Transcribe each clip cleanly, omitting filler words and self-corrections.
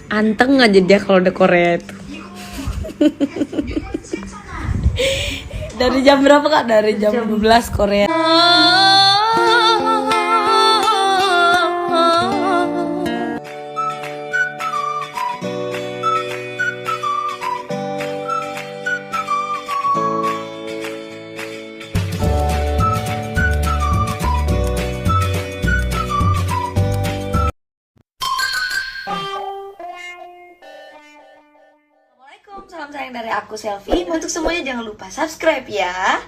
Anteng aja dia kalau udah Korea itu. Dari jam berapa Kak? Dari jam 12 Korea. Assalamualaikum, salam sayang dari aku Selfie. Untuk semuanya jangan lupa subscribe ya.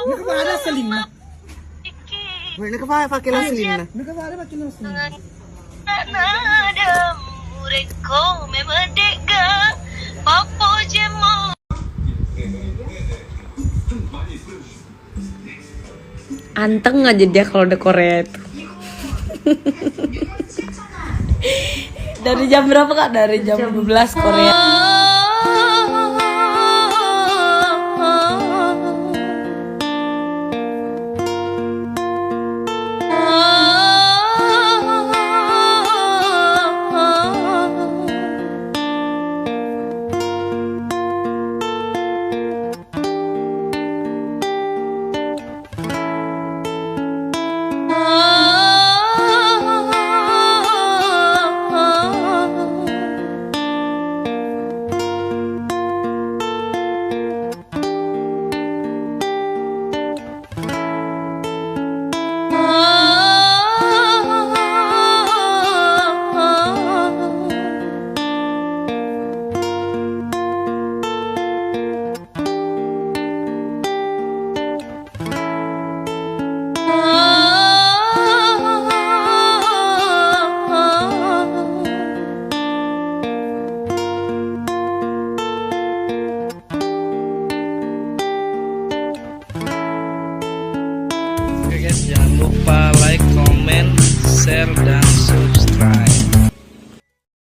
Nakapara sa lima. May nakapara pa kila sa lima. Nakapara pa kila sa lima. Anteng aja dia kalau udah Korea itu. Dari jam berapa Kak? Dari jam 12 Korea. Oke guys, jangan lupa like, comment, share, dan subscribe.